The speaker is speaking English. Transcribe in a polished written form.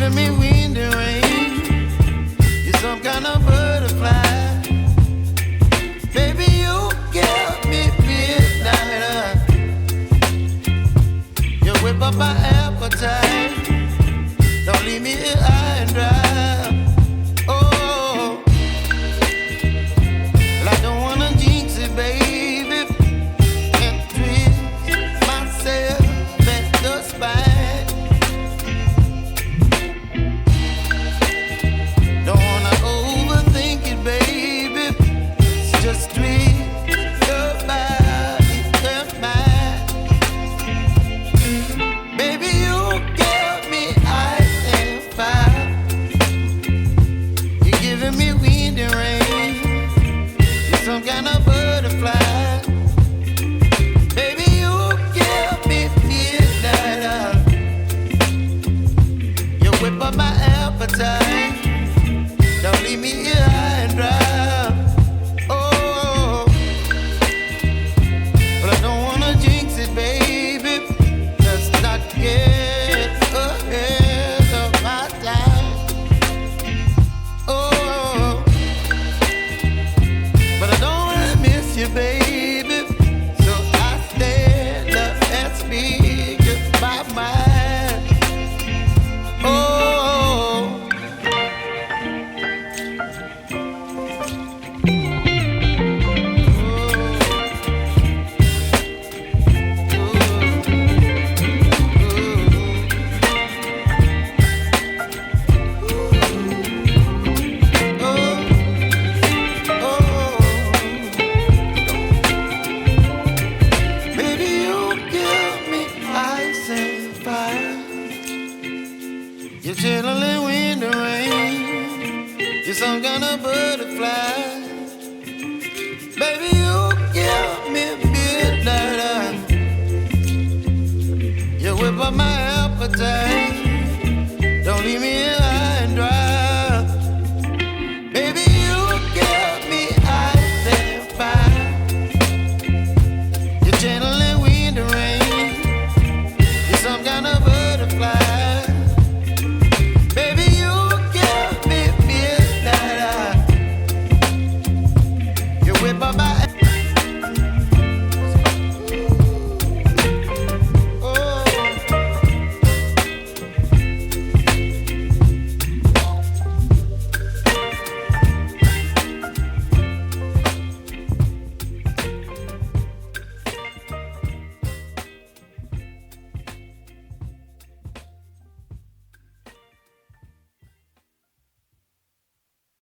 giving me wind and rain. You're some kind of butterfly. Baby, you give me midnight. You whip up my appetite. Don't leave me here high and dry. Oh, well, I don't wanna jinx it, baby, and twist myself at the spine. Don't wanna overthink it, baby. It's just twist your body and mine. Baby, you give me ice and fire. You're giving me wind and rain. You're some kind of butterfly. Baby, you give me midnight. You whip up my appetite. Don't leave me here high and dry. Oh, but I don't wanna jinx it, baby. Let's not get ahead of my time. Oh, but I don't wanna miss you, baby. So I stand up and speak my mind. Oh. Baby, you give me ice and fire. You're chilling wind and rain. You're some kind of butterfly. Baby, you give me midnight. You whip up my appetite. Don't leave me